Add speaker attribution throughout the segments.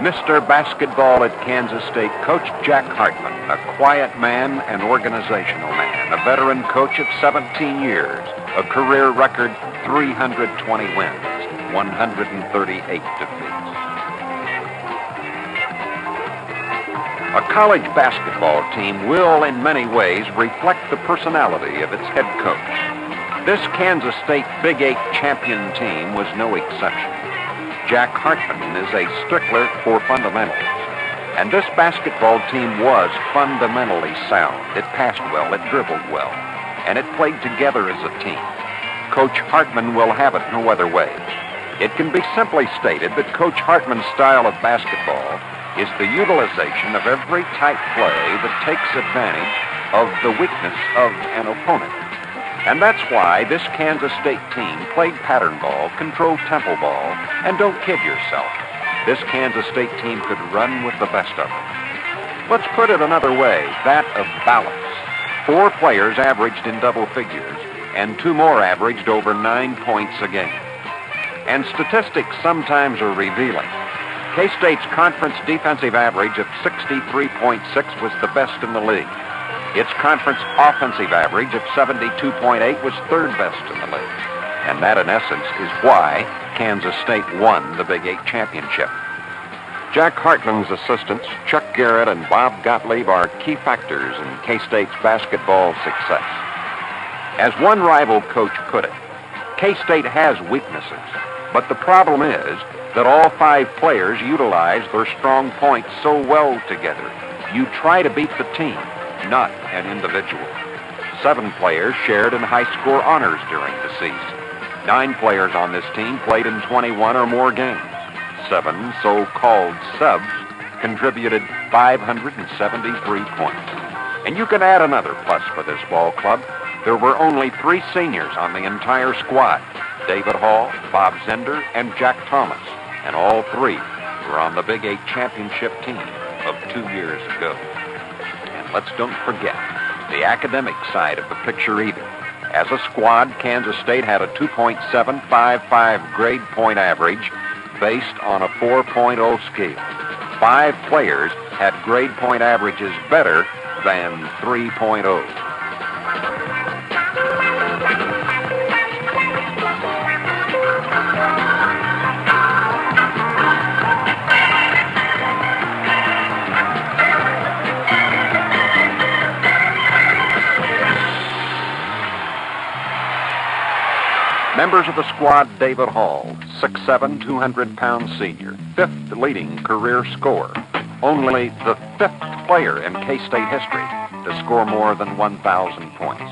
Speaker 1: Mr. Basketball at Kansas State, Coach Jack Hartman, a quiet man, an organizational man, a veteran coach of 17 years, a career record 320 wins, 138 defeats. A college basketball team will, in many ways, reflect the personality of its head coach. This Kansas State Big 8 champion team was no exception. Jack Hartman is a stickler for fundamentals, and this basketball team was fundamentally sound. It passed well, it dribbled well, and it played together as a team. Coach Hartman will have it no other way. It can be simply stated that Coach Hartman's style of basketball is the utilization of every tight play that takes advantage of the weakness of an opponent. And that's why this Kansas State team played pattern ball, controlled tempo ball, and don't kid yourself, this Kansas State team could run with the best of them. Let's put it another way, that of balance. 4 players averaged in double figures, and 2 more averaged over 9 points a game. And statistics sometimes are revealing. K-State's conference defensive average of 63.6 was the best in the league. Its conference offensive average of 72.8 was 3rd best in the league. And that, in essence, is why Kansas State won the Big 8 championship. Jack Hartman's assistants, Chuck Garrett and Bob Gottlieb, are key factors in K-State's basketball success. As one rival coach put it, K-State has weaknesses, but the problem is that all 5 players utilize their strong points so well together. You try to beat the team, not an individual. 7 players shared in high score honors during the season. 9 players on this team played in 21 or more games. 7 so-called subs contributed 573 points. And you can add another plus for this ball club. There were only 3 seniors on the entire squad: David Hall, Bob Zender, and Jack Thomas. And all 3 were on the Big 8 championship team of 2 years ago. And let's don't forget the academic side of the picture either. As a squad, Kansas State had a 2.755 grade point average based on a 4.0 scale. 5 players had grade point averages better than 3.0. Members of the squad: David Hall, 6'7", 200-pound senior, 5th leading career scorer, only the 5th player in K-State history to score more than 1,000 points.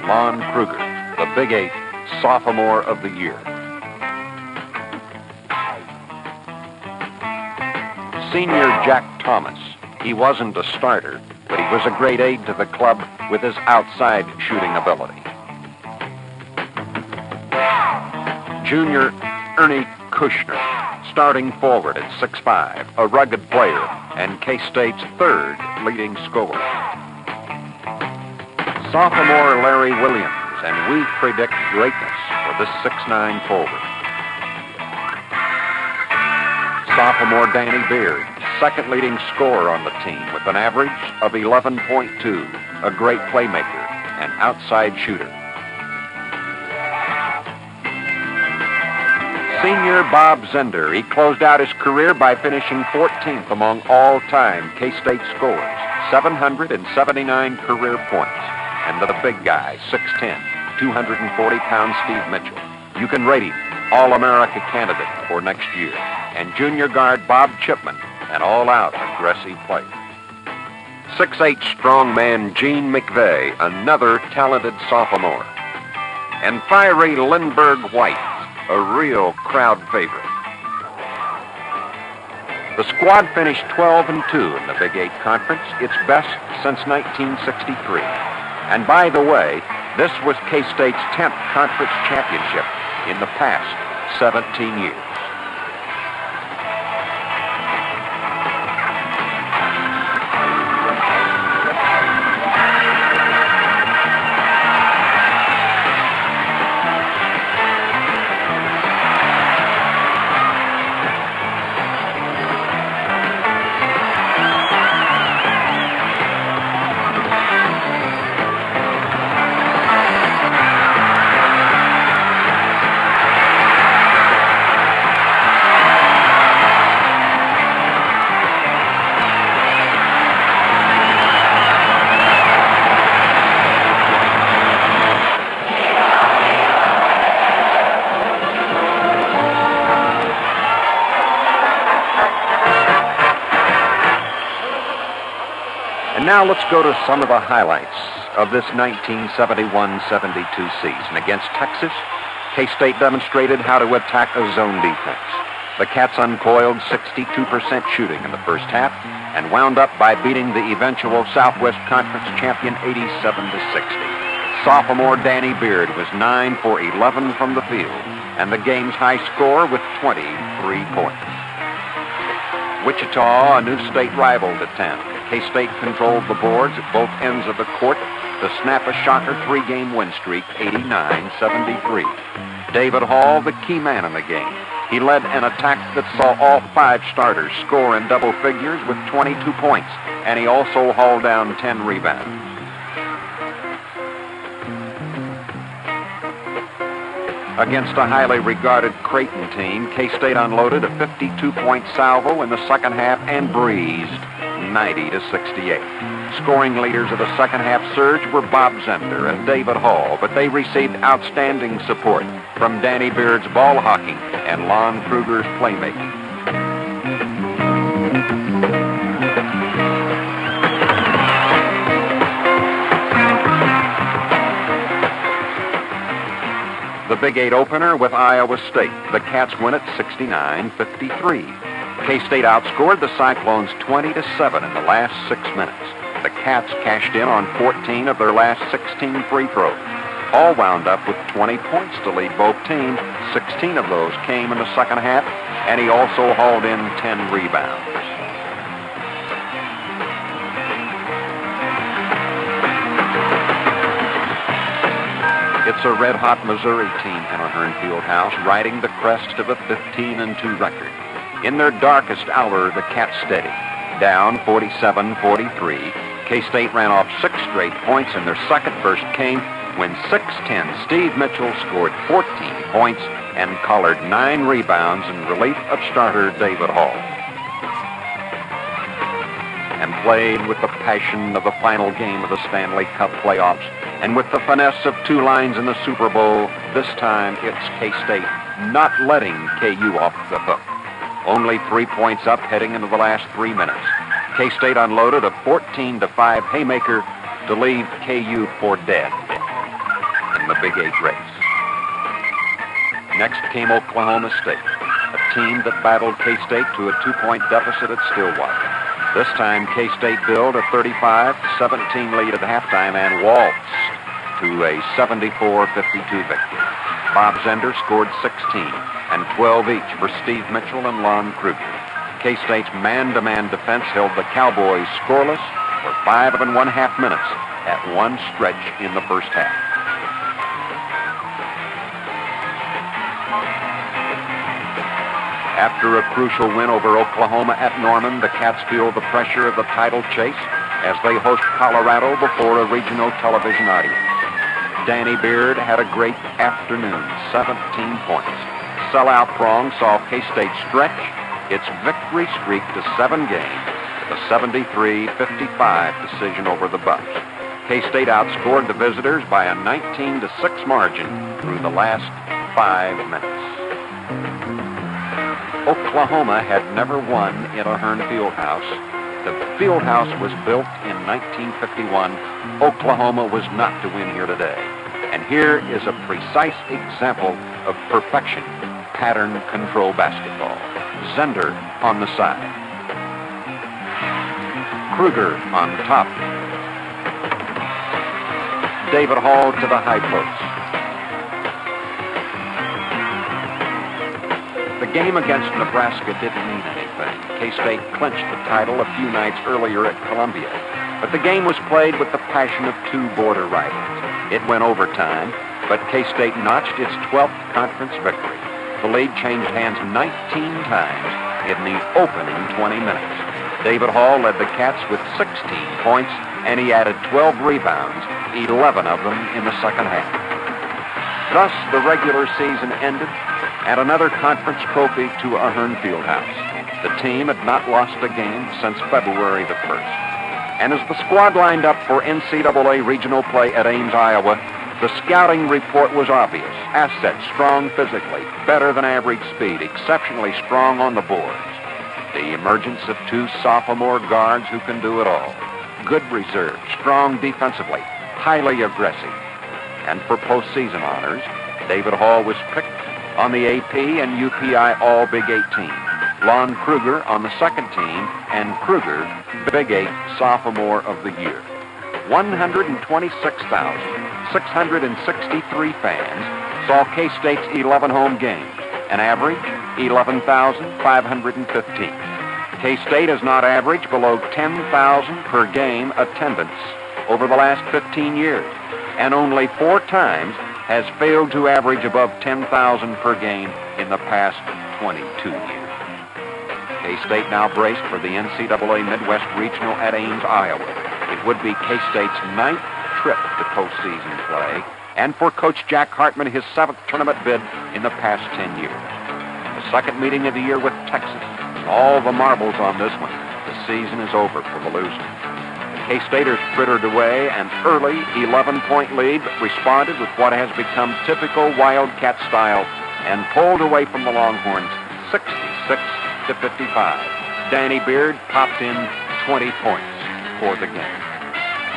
Speaker 1: Lon Kruger, the Big 8 Sophomore of the Year. Senior Jack Thomas, he wasn't a starter, but he was a great aid to the club with his outside shooting ability. Junior Ernie Kushner, starting forward at 6'5", a rugged player, and K-State's 3rd leading scorer. Sophomore Larry Williams, and we predict greatness for this 6'9" forward. Sophomore Danny Beard, 2nd leading scorer on the team with an average of 11.2, a great playmaker and outside shooter. Senior Bob Zender, he closed out his career by finishing 14th among all-time K-State scorers, 779 career points. And the big guy, 6'10", 240-pound Steve Mitchell. You can rate him All-America candidate for next year. And junior guard Bob Chipman, an all-out aggressive player. 6'8" strongman Gene McVeigh, another talented sophomore. And fiery Lindbergh White, a real crowd favorite. The squad finished 12-2 in the Big 8 Conference, its best since 1963. And by the way, this was K-State's 10th conference championship in the past 17 years. Now let's go to some of the highlights of this 1971-72 season. Against Texas, K-State demonstrated how to attack a zone defense. The Cats uncoiled 62% shooting in the first half and wound up by beating the eventual Southwest Conference champion 87-60. Sophomore Danny Beard was 9 for 11 from the field, and the game's high score with 23 points. Wichita, a new state rival to town. K-State controlled the boards at both ends of the court to snap a shocker 3-game win streak, 89-73. David Hall, the key man in the game. He led an attack that saw all 5 starters score in double figures with 22 points, and he also hauled down 10 rebounds. Against a highly regarded Creighton team, K-State unloaded a 52-point salvo in the second half and breezed 90-68. Scoring leaders of the second half surge were Bob Zender and David Hall, but they received outstanding support from Danny Beard's ball hawking and Lon Kruger's playmaking. The Big 8 opener with Iowa State. The Cats win it 69-53. K-State outscored the Cyclones 20-7 in the last 6 minutes. The Cats cashed in on 14 of their last 16 free throws. Hall wound up with 20 points to lead both teams. 16 of those came in the second half, and he also hauled in 10 rebounds. It's a red-hot Missouri team in Ahern Fieldhouse, riding the crest of a 15-2 record. In their darkest hour, the Cats steady. Down 47-43, K-State ran off 6 straight points, and their second burst came when 6'10" Steve Mitchell scored 14 points and collared 9 rebounds in relief of starter David Hall. And played with the passion of the final game of the Stanley Cup playoffs, and with the finesse of 2 lines in the Super Bowl. This time it's K-State not letting KU off the hook. Only 3 points up heading into the last 3 minutes. K-State unloaded a 14-5 haymaker to leave KU for dead in the Big 8 race. Next came Oklahoma State, a team that battled K-State to a 2-point deficit at Stillwater. This time, K-State built a 35-17 lead at halftime and waltzed to a 74-52 victory. Bob Zender scored 16 and 12 each for Steve Mitchell and Lon Kruger. K-State's man-to-man defense held the Cowboys scoreless for 5.5 minutes at one stretch in the first half. After a crucial win over Oklahoma at Norman, the Cats feel the pressure of the title chase as they host Colorado before a regional television audience. Danny Beard had a great afternoon, 17 points. Sellout Prong saw K-State stretch its victory streak to 7 games with a 73-55 decision over the Bucks. K-State outscored the visitors by a 19-6 margin through the last 5 minutes. Oklahoma had never won in Ahern Fieldhouse. The Fieldhouse was built in 1951. Oklahoma was not to win here today. And here is a precise example of perfection, pattern control basketball. Zender on the side. Kruger on top. David Hall to the high post. The game against Nebraska didn't mean anything. K-State clinched the title a few nights earlier at Columbia. But the game was played with the passion of 2 border rivals. It went overtime, but K-State notched its 12th conference victory. The lead changed hands 19 times in the opening 20 minutes. David Hall led the Cats with 16 points, and he added 12 rebounds, 11 of them in the second half. Thus, the regular season ended, and another conference trophy to Ahern Fieldhouse. The team had not lost a game since February the 1st. And as the squad lined up for NCAA regional play at Ames, Iowa, the scouting report was obvious. Assets, strong physically, better than average speed, exceptionally strong on the boards. The emergence of 2 sophomore guards who can do it all. good reserve, strong defensively, highly aggressive. And for postseason honors, David Hall was picked on the AP and UPI All Big 8 team, Lon Kruger on the second team, and Kruger, Big 8 Sophomore of the Year. 126,663 fans saw K-State's 11 home games, an average 11,515. K-State has not averaged below 10,000 per game attendance over the last 15 years, and only 4 times has failed to average above 10,000 per game in the past 22 years. K-State now braced for the NCAA Midwest Regional at Ames, Iowa. It would be K-State's 9th trip to postseason play, and for Coach Jack Hartman, his 7th tournament bid in the past 10 years. The second meeting of the year with Texas. All the marbles on this one. The season is over for the losers. The K-Staters frittered away an early 11-point lead, but responded with what has become typical Wildcat style and pulled away from the Longhorns 66-55. Danny Beard popped in 20 points for the game.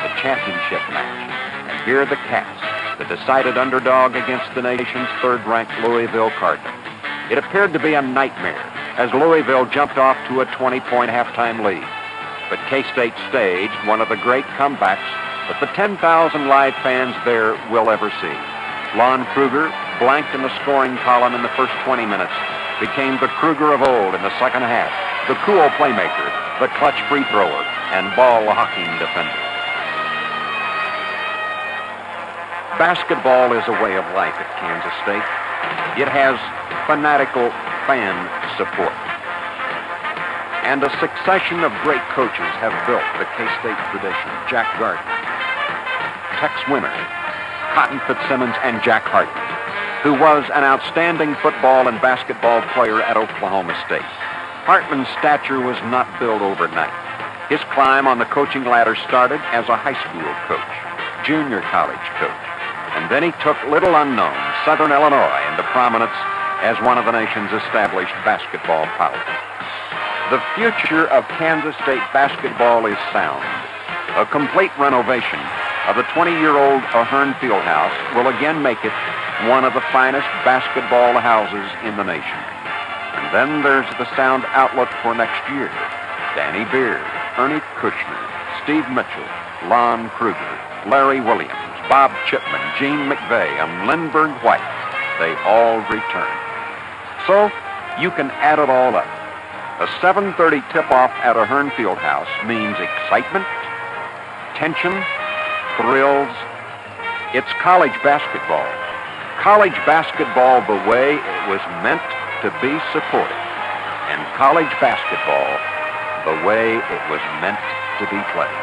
Speaker 1: The championship match. And here are the Cats, the decided underdog against the nation's third-ranked Louisville Cardinals. It appeared to be a nightmare as Louisville jumped off to a 20-point halftime lead. But K-State staged one of the great comebacks that the 10,000 live fans there will ever see. Lon Kruger, blanked in the scoring column in the first 20 minutes, became the Kruger of old in the second half, the cool playmaker, the clutch free thrower, and ball-hawking defender. Basketball is a way of life at Kansas State. It has fanatical fan support. And a succession of great coaches have built the K-State tradition. Jack Gardner, Tex Winter, Cotton Fitzsimmons, and Jack Hartman, who was an outstanding football and basketball player at Oklahoma State. Hartman's stature was not built overnight. His climb on the coaching ladder started as a high school coach, junior college coach, and then he took little unknown Southern Illinois into prominence as one of the nation's established basketball powers. The future of Kansas State basketball is sound. A complete renovation of the 20-year-old Ahern Fieldhouse will again make it one of the finest basketball houses in the nation. And then there's the sound outlook for next year. Danny Beard, Ernie Kushner, Steve Mitchell, Lon Kruger, Larry Williams, Bob Chipman, Gene McVeigh, and Lindbergh White. They all return. So you can add it all up. A 7:30 tip-off at Ahern Fieldhouse means excitement, tension, thrills. It's college basketball. College basketball the way it was meant to be supported. And college basketball the way it was meant to be played.